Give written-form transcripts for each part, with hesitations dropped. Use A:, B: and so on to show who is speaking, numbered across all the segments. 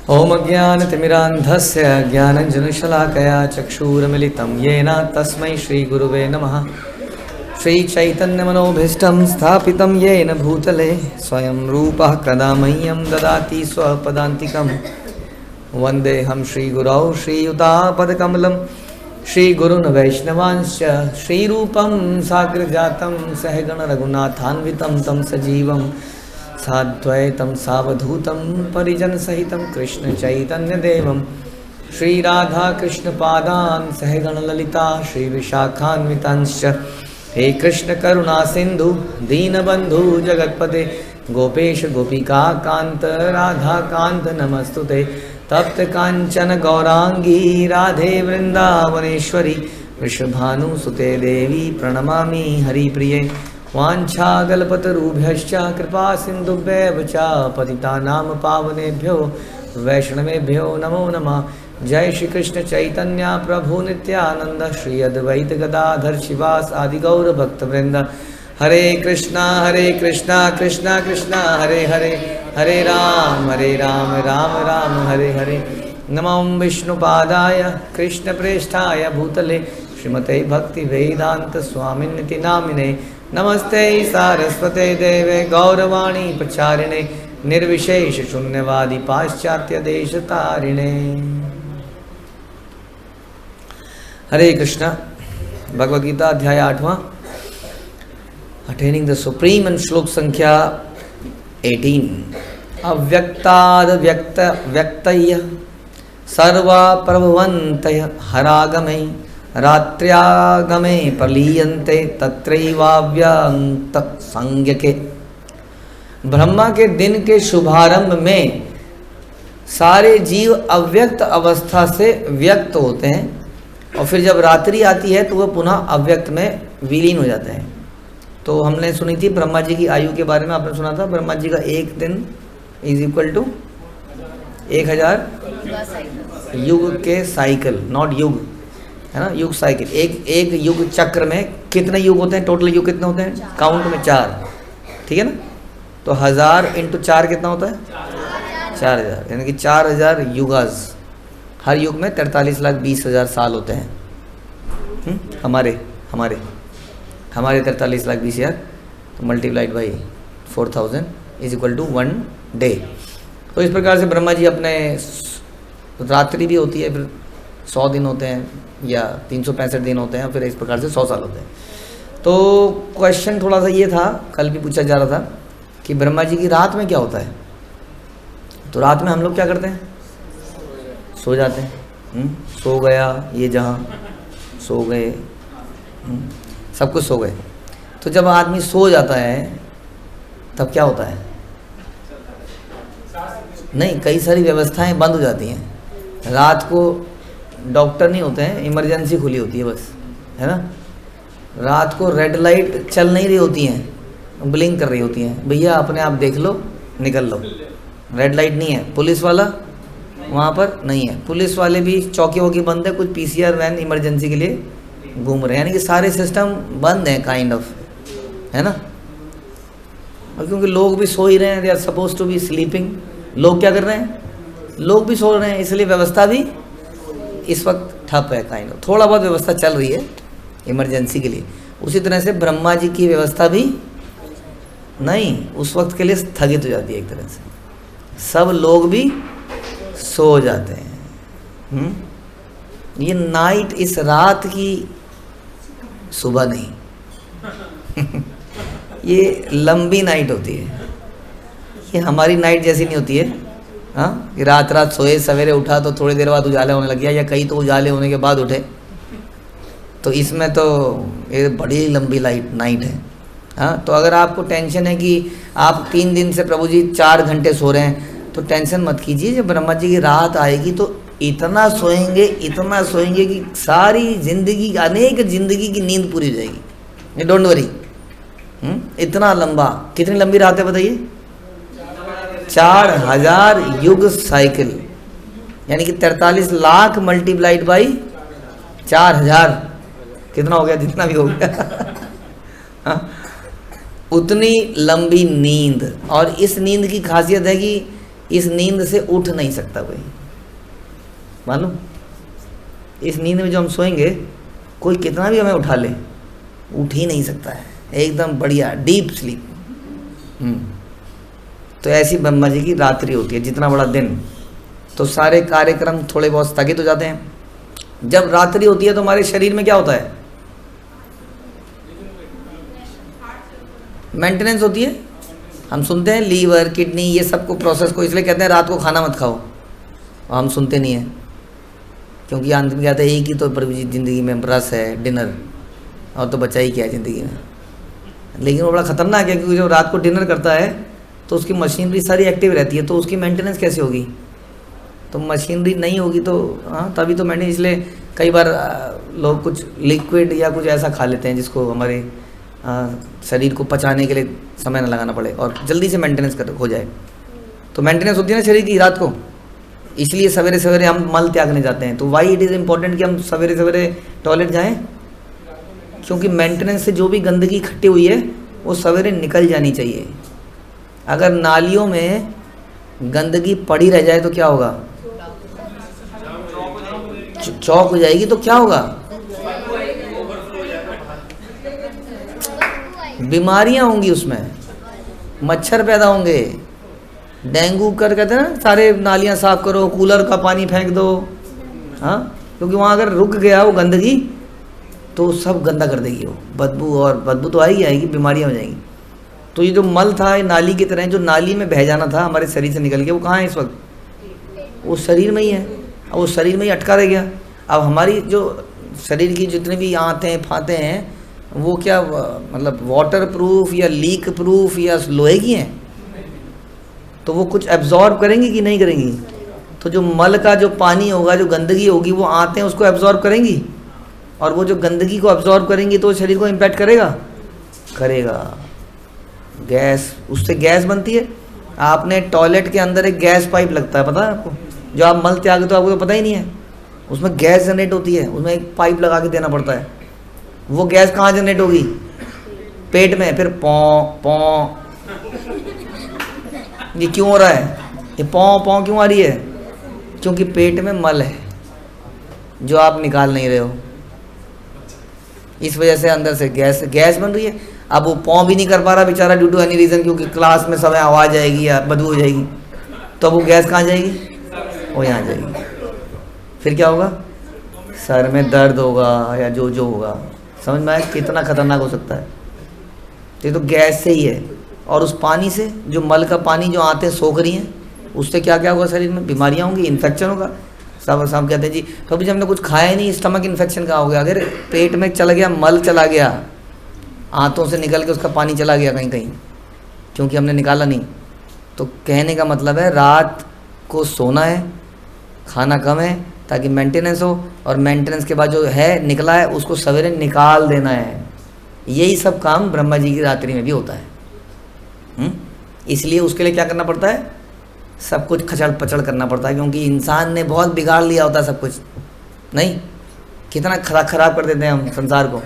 A: ओम अज्ञानतिमिरान्धस्य ज्ञानञ्जनशलाकया चक्षुरुन्मिलितं येन तस्मै श्रीगुरुवे नमः। श्रीचैतन्यमनोभीष्टं स्थापितं येन भूतले स्वयं रूपः कदा मह्यं ददाति स्वपदान्तिकं। वन्देऽहं श्रीगुरौ श्रीयुतापदकमलं श्रीगुरून् वैष्णवांश्च श्रीरूपं साग्रजातं सहगण रघुनाथान्वितं तं सजीवं साद्वैतं सावधूतं परिजनसहितं कृष्णचैतन्यदेवं श्रीराधाकृष्णपादान् सहगण ललिता श्रीविशाखान्वितांश्च। हे कृष्ण करुणा सिंधु दीनबंधु जगतपते गोपेश गोपिका कांत राधा कांत नमस्तुते। तप्त कांचन गौरांगी राधे वृंदावनेश्वरी वृषभानुसुते देवी प्रणमामि हरिप्रिये। वाञ्छाकल्पतरुभ्यश्च कृपा सिन्धुभ्येव च पतितानां पावनेभ्यो वैष्णवेभ्यो नमो नमः। जय श्री कृष्ण चैतन्य प्रभु नित्यानंद श्री अद्वैत गदाधर शिवास आदि गौर भक्तवृंद। हरे कृष्णा कृष्णा कृष्णा हरे हरे, हरे राम राम राम हरे हरे। नमो विष्णुपादाय कृष्ण प्रेष्ठाय भूतले श्रीमते भक्ति वेदांत स्वामिन्निति नामिने। नमस्ते सारस्वते देवे गौरवाणी प्रचारिणे निर्विशेष शून्यवादी पाश्चात्य देश तारिणे। हरे कृष्णा। भगवद गीता अध्याय 8वां अटेनिंग द सुप्रीम एंड श्लोक संख्या 18। अव्यक्ताद व्यक्त व्यक्तय सर्वा प्रभवन्तय हरागमे रात्र्यागमे प्रलीयन्ते तत्रैवाव्यक्त संज्ञके। ब्रह्मा के दिन के शुभारंभ में सारे जीव अव्यक्त अवस्था से व्यक्त होते हैं और फिर जब रात्रि आती है तो वह पुनः अव्यक्त में विलीन हो जाते हैं। तो हमने सुनी थी ब्रह्मा जी की आयु के बारे में, आपने सुना था ब्रह्मा जी का एक दिन इज इक्वल टू 1000 युग के साइकिल, नॉट युग है ना, युग साइकिल। एक युग चक्र में कितने युग होते हैं? टोटल युग कितने होते हैं? काउंट में 4, ठीक है ना। तो 1000 × 4 कितना होता है? 4000, यानी कि 4000 युगाज। हर युग में 43,20,000 साल होते हैं। हमारे 43,20,000 तो multiplied by 4000 is equal to 1 day. तो इस प्रकार से ब्रह्मा जी अपने रात्रि भी होती है, फिर 100 दिन होते हैं या 365 दिन होते हैं, फिर इस प्रकार से 100 साल होते हैं। तो क्वेश्चन थोड़ा सा ये था, कल भी पूछा जा रहा था कि ब्रह्मा जी की रात में क्या होता है। तो रात में हम लोग क्या करते हैं? सो जाते हैं। सो गया ये जहाँ, सो गए, सब कुछ सो गए। तो जब आदमी सो जाता है तब क्या होता है? नहीं, कई सारी व्यवस्थाएं बंद हो जाती हैं। रात को डॉक्टर नहीं होते हैं, इमरजेंसी खुली होती है बस, है ना। रात को रेड लाइट चल नहीं रही होती हैं, ब्लिंक कर रही होती हैं, भैया अपने आप देख लो निकल लो। रेड लाइट नहीं है, पुलिस वाला वहाँ पर नहीं है, पुलिस वाले भी चौकी वौकी बंद है, कुछ PCR वैन इमरजेंसी के लिए घूम रहे हैं, यानी कि सारे सिस्टम बंद हैं काइंड ऑफ, है ना। और क्योंकि लोग भी सो ही रहे हैं, they are suppose to be sleeping. लोग क्या कर रहे हैं? लोग भी सो रहे हैं, इसलिए व्यवस्था भी इस वक्त ठप है काइंड ऑफ। थोड़ा बहुत व्यवस्था चल रही है इमरजेंसी के लिए। उसी तरह से ब्रह्मा जी की व्यवस्था भी नहीं, उस वक्त के लिए स्थगित हो जाती है एक तरह से। सब लोग भी सो जाते हैं। ये नाइट, इस रात की सुबह नहीं ये लंबी नाइट होती है, ये हमारी नाइट जैसी नहीं होती है। हाँ, कि रात सोए, सवेरे उठा तो थोड़ी देर बाद उजाले होने लग गया, या कई तो उजाले होने के बाद उठे। तो इसमें तो ये बड़ी लंबी नाइट है। हाँ, तो अगर आपको टेंशन है कि आप 3 दिन से प्रभु जी 4 घंटे सो रहे हैं, तो टेंशन मत कीजिए। जब ब्रह्मा जी की रात आएगी तो इतना सोएंगे कि सारी जिंदगी, अनेक जिंदगी की नींद पूरी हो जाएगी। Don't worry. इतना लंबा, कितनी लंबी रात है बताइए? 4000 युग साइकिल, यानी कि 43 लाख मल्टीप्लाइड बाई 4000, कितना हो गया? जितना भी हो गया। उतनी लंबी नींद। और इस नींद की खासियत है कि इस नींद से उठ नहीं सकता कोई, मालूम? इस नींद में जो हम सोएंगे कोई कितना भी हमें उठा ले उठ ही नहीं सकता है, एकदम बढ़िया डीप स्लीप। तो ऐसी ब्रह्मा जी की रात्रि होती है, जितना बड़ा दिन, तो सारे कार्यक्रम थोड़े बहुत स्थगित हो जाते हैं। जब रात्रि होती है तो हमारे शरीर में क्या होता है? मेंटेनेंस होती है। हम सुनते हैं लीवर किडनी ये सब को प्रोसेस को, इसलिए कहते हैं रात को खाना मत खाओ, और हम सुनते नहीं हैं, क्योंकि अंत में कहते हैं एक ही तो ज़िंदगी में रस है, डिनर, और तो बचा ही क्या है ज़िंदगी में। लेकिन वो बड़ा ख़तरनाक है, क्योंकि जब रात को डिनर करता है तो उसकी मशीनरी सारी एक्टिव रहती है, तो उसकी मेंटेनेंस कैसे होगी? तो मशीनरी नहीं होगी तो हाँ, तभी तो मैंने, इसलिए कई बार लोग कुछ लिक्विड या कुछ ऐसा खा लेते हैं जिसको हमारे शरीर को पचाने के लिए समय न लगाना पड़े और जल्दी से मेंटेनेंस हो जाए। तो मेंटेनेंस होती है ना शरीर की रात को, इसलिए सवेरे सवेरे हम मल त्यागने जाते हैं। तो वाई इट इज़ इम्पोर्टेंट कि हम सवेरे सवेरे टॉयलेट जाएं, क्योंकि मेंटेनेंस से जो भी गंदगी इकट्ठी हुई है वो सवेरे निकल जानी चाहिए। अगर नालियों में गंदगी पड़ी रह जाए तो क्या होगा? चौक हो जाएगी, तो क्या होगा? बीमारियां होंगी, उसमें मच्छर पैदा होंगे, डेंगू कर कहते हैं ना, सारे नालियां साफ करो, कूलर का पानी फेंक दो, हाँ, क्योंकि वहाँ अगर रुक गया वो गंदगी तो सब गंदा कर देगी वो, बदबू, और बदबू तो आएगी आएगी, बीमारियां हो जाएंगी। तो ये जो मल था, ये नाली की तरह जो नाली में बह जाना था हमारे शरीर से निकल के, वो कहाँ है इस वक्त? वो शरीर में ही है, अब वो शरीर में ही अटका रह गया। अब हमारी जो शरीर की जितने भी आंतें फाते हैं वो क्या मतलब वाटर प्रूफ या लीक प्रूफ या लोहे की हैं? तो वो कुछ एब्जॉर्ब करेंगी कि नहीं करेंगी? तो जो मल का जो पानी होगा, जो गंदगी होगी, वो आंतें उसको एब्जॉर्ब करेंगी, और वो जो गंदगी को एब्जॉर्ब करेंगी तो शरीर को इम्पैक्ट करेगा, करेगा। गैस, उससे गैस बनती है। आपने टॉयलेट के अंदर एक गैस पाइप लगता है, पता है आपको? जो आप मल त्यागते हो आपको तो पता ही नहीं है, उसमें गैस जनरेट होती है, उसमें एक पाइप लगा के देना पड़ता है। वो गैस कहाँ जनरेट होगी? पेट में। फिर पौ पौ, ये क्यों हो रहा है? ये पौ पौ क्यों आ रही है? क्योंकि पेट में मल है जो आप निकाल नहीं रहे हो, इस वजह से अंदर से गैस बन रही है। अब वो पौ भी नहीं कर पा रहा बेचारा ड्यू टू एनी रीज़न, क्योंकि क्लास में समय आवाज़ आएगी या बदबू हो जाएगी, तो वो गैस कहाँ जाएगी? वो यहाँ जाएगी। फिर क्या होगा? सर में दर्द होगा या जो होगा। समझ में आया कितना खतरनाक हो सकता है? ये तो गैस से ही है। और उस पानी से, जो मल का पानी जो आते सोख रही हैं, उससे क्या क्या होगा? शरीर में बीमारियाँ होंगी, इन्फेक्शन होगा। सब कहते हैं जी तो अभी हमने कुछ खाया ही नहीं, स्टमक इन्फेक्शन का हो गया। अगर पेट में चला गया, मल चला गया, आंतों से निकल के उसका पानी चला गया कहीं कहीं, क्योंकि हमने निकाला नहीं। तो कहने का मतलब है रात को सोना है, खाना कम है, ताकि मेंटेनेंस हो, और मेंटेनेंस के बाद जो है निकला है उसको सवेरे निकाल देना है। यही सब काम ब्रह्मा जी की रात्रि में भी होता है। इसलिए उसके लिए क्या करना पड़ता है? सब कुछ खचड़ पचड़ करना पड़ता है, क्योंकि इंसान ने बहुत बिगाड़ लिया होता है सब कुछ। नहीं, कितना खराब कर देते हैं हम संसार को।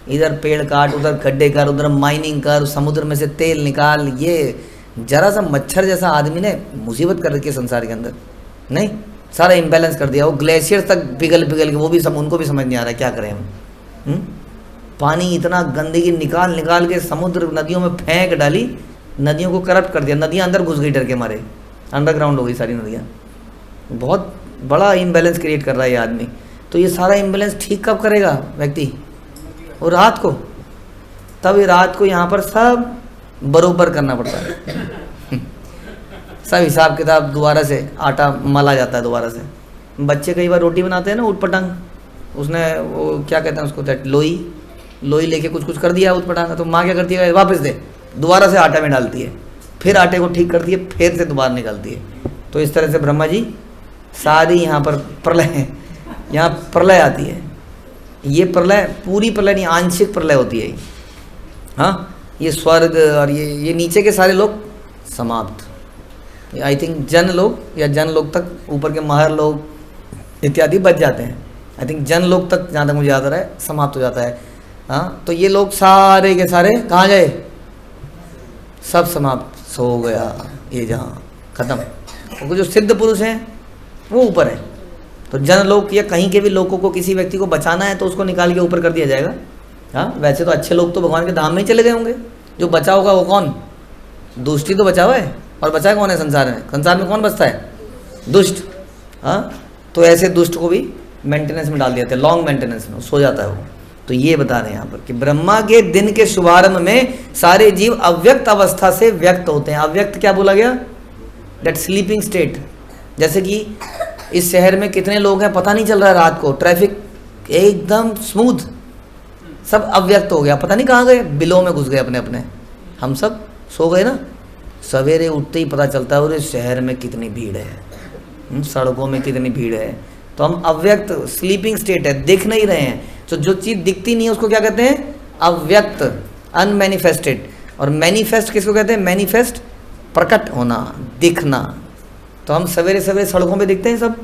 A: इधर पेड़ काट, उधर गड्ढे कर, उधर माइनिंग कर, समुद्र में से तेल निकाल। ये जरा सा मच्छर जैसा आदमी ने मुसीबत कर रखी है संसार के अंदर। नहीं, सारा इम्बैलेंस कर दिया। वो ग्लेशियर तक पिघल के, वो भी सब उनको भी समझ नहीं आ रहा है क्या करें हम। पानी इतना गंदगी निकाल के समुद्र नदियों में फेंक डाली, नदियों को करप्ट कर दिया। नदियाँ अंदर घुस गई डर के मारे, अंडरग्राउंड हो गई सारी नदियाँ। बहुत बड़ा इम्बैलेंस क्रिएट कर रहा है ये आदमी। तो ये सारा इम्बैलेंस ठीक कब करेगा व्यक्ति? और रात को। तब ये रात को यहाँ पर सब बरोबर करना पड़ता है। सब हिसाब किताब दोबारा से, आटा मला जाता है दोबारा से। बच्चे कई बार रोटी बनाते हैं ना उटपटांग, उसने वो क्या कहते हैं उसको, लोई लेके कुछ कर दिया उटपटांग, तो माँ क्या करती है? वापस दे, दोबारा से आटा में डालती है, फिर आटे को ठीक करती है, फिर से दोबारा निकालती है। तो इस तरह से ब्रह्मा जी सारी यहाँ पर प्रलय, यहाँ प्रलय आती है। ये प्रलय पूरी प्रलय नहीं, आंशिक प्रलय होती है। हाँ, ये स्वर्ग और ये नीचे के सारे लोग समाप्त। आई थिंक जन लोग या जन लोग तक, ऊपर के महर लोग इत्यादि बच जाते हैं। आई थिंक जन लोग तक, जहाँ तक मुझे याद आ रहा है, समाप्त हो जाता है। हाँ, तो ये लोग सारे के सारे कहाँ गए? सब समाप्त, सो गया ये जहाँ, खत्म। और जो सिद्ध पुरुष हैं वो ऊपर है। तो जनलोक या कहीं के भी लोगों को किसी व्यक्ति को बचाना है तो उसको निकाल के ऊपर कर दिया जाएगा। हाँ, वैसे तो अच्छे लोग तो भगवान के धाम में ही चले गए होंगे। जो बचा होगा वो कौन? दुष्ट ही तो बचा हुआ है। और बचा कौन है संसार में? संसार में कौन बचता है? दुष्ट। हाँ, तो ऐसे दुष्ट को भी मेंटेनेंस में डाल देते हैं, लॉन्ग मेंटेनेंस में सो जाता है वो। तो ये बता रहे हैं यहाँ पर कि ब्रह्मा के दिन के शुभारंभ में सारे जीव अव्यक्त अवस्था से व्यक्त होते हैं। अव्यक्त क्या बोला गया? That sleeping state. जैसे कि इस शहर में कितने लोग हैं पता नहीं चल रहा है, रात को ट्रैफिक एकदम स्मूथ, सब अव्यक्त हो गया, पता नहीं कहाँ गए, बिलों में घुस गए अपने अपने। हम सब सो गए ना, सवेरे उठते ही पता चलता है और इस शहर में कितनी भीड़ है, सड़कों में कितनी भीड़ है। तो हम अव्यक्त स्लीपिंग स्टेट है, दिख नहीं रहे हैं। तो जो चीज़ दिखती नहीं है उसको क्या कहते हैं? अव्यक्त, अनमैनिफेस्टेड। और मैनिफेस्ट किसको कहते हैं? मैनिफेस्ट, प्रकट होना, दिखना। तो हम सवेरे सवेरे सड़कों पे दिखते हैं सब,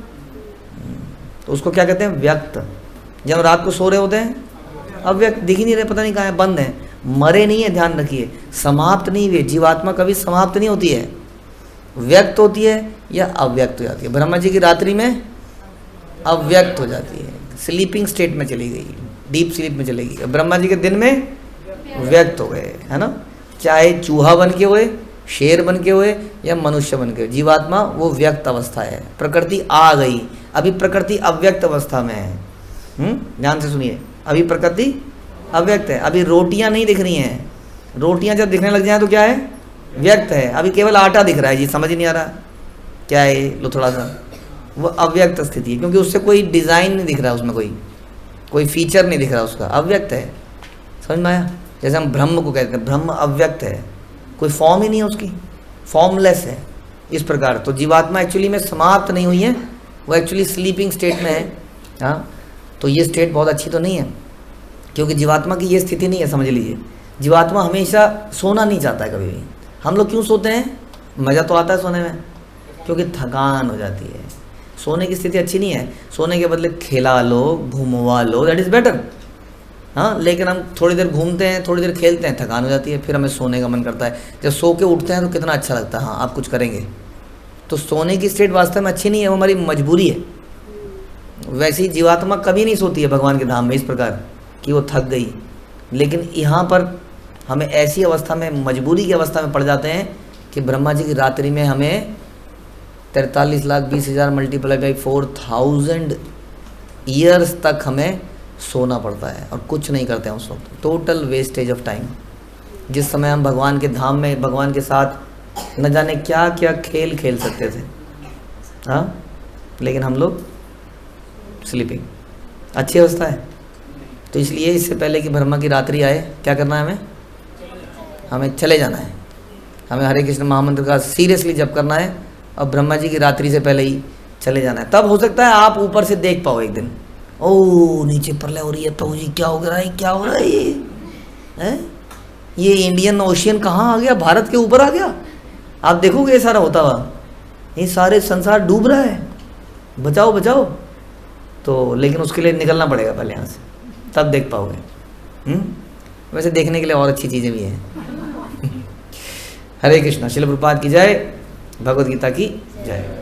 A: तो उसको क्या कहते हैं? व्यक्त। जब रात को सो रहे होते हैं अव्यक्त, दिख ही नहीं रहे, पता नहीं कहाँ है, बंद है, मरे नहीं है, ध्यान रखिए, समाप्त नहीं हुए। जीवात्मा कभी समाप्त नहीं होती है, व्यक्त होती है या अव्यक्त हो जाती है। ब्रह्मा जी की रात्रि में अव्यक्त हो जाती है, स्लीपिंग स्टेट में चली गई, डीप स्लीप में चली गई। ब्रह्मा जी के दिन में व्यक्त हो गए, है ना। चाहे चूहा बन के हुए, शेर बन के हुए या मनुष्य बन के हुए, जीवात्मा वो व्यक्त अवस्था है। प्रकृति आ गई, अभी प्रकृति अव्यक्त अवस्था में है। ध्यान से सुनिए, अभी प्रकृति अव्यक्त है। अभी रोटियां नहीं दिख रही हैं, रोटियां जब दिखने लग जाए तो क्या है? व्यक्त है। अभी केवल आटा दिख रहा है जी, समझ ही नहीं आ रहा क्या है, लो थोड़ा सा, वो अव्यक्त स्थिति है, क्योंकि उससे कोई डिज़ाइन नहीं दिख रहा, उसमें कोई फीचर नहीं दिख रहा उसका, अव्यक्त है। समझ में आया? जैसे हम ब्रह्म को कहते हैं, ब्रह्म अव्यक्त है, कोई फॉर्म ही नहीं है उसकी, फॉर्मलेस है। इस प्रकार तो जीवात्मा एक्चुअली में समाप्त नहीं हुई है, वो एक्चुअली स्लीपिंग स्टेट में है। हाँ, तो ये स्टेट बहुत अच्छी तो नहीं है, क्योंकि जीवात्मा की ये स्थिति नहीं है। समझ लीजिए, जीवात्मा हमेशा सोना नहीं चाहता है कभी भी। हम लोग क्यों सोते हैं? मज़ा तो आता है सोने में, क्योंकि थकान हो जाती है। सोने की स्थिति अच्छी नहीं है, सोने के बदले खेला लो, घूमवा लो, दैट इज़ बेटर। हाँ, लेकिन हम थोड़ी देर घूमते हैं, थोड़ी देर खेलते हैं, थकान हो जाती है, फिर हमें सोने का मन करता है। जब सो के उठते हैं तो कितना अच्छा लगता है, हाँ आप कुछ करेंगे। तो सोने की स्टेट वास्तव में अच्छी नहीं है, वो हमारी मजबूरी है। वैसे ही जीवात्मा कभी नहीं सोती है भगवान के धाम में इस प्रकार कि वो थक गई। लेकिन यहाँ पर हमें ऐसी अवस्था में, मजबूरी की अवस्था में पड़ जाते हैं कि ब्रह्मा जी की रात्रि में हमें 43,20,000 मल्टीप्लाई बाई 4,000 ईयर्स तक हमें सोना पड़ता है और कुछ नहीं करते हैं उस वक्त। Total wastage of time. जिस समय हम भगवान के धाम में भगवान के साथ न जाने क्या क्या खेल खेल सकते थे, हाँ, लेकिन हम लोग स्लीपिंग। अच्छी अवस्था है। तो इसलिए इससे पहले कि ब्रह्मा की रात्रि आए, क्या करना है? हमें चले जाना है। हमें हरे कृष्ण महामंत्र का सीरियसली जप करना है और ब्रह्मा जी की रात्रि से पहले ही चले जाना है। तब हो सकता है आप ऊपर से देख पाओ एक दिन, ओ नीचे प्रलय हो रही है, प्रभु जी क्या हो रहा है, क्या हो रहा है ये है? ये इंडियन ओशियन कहाँ आ गया? भारत के ऊपर आ गया। आप देखोगे ये सारा होता हुआ, ये सारे संसार डूब रहा है, बचाओ बचाओ। तो लेकिन उसके लिए निकलना पड़ेगा पहले यहाँ से, तब देख पाओगे। वैसे देखने के लिए और अच्छी चीज़ें भी हैं। हरे कृष्णा। श्रील प्रभुपाद की जय, भगवद गीता की जय।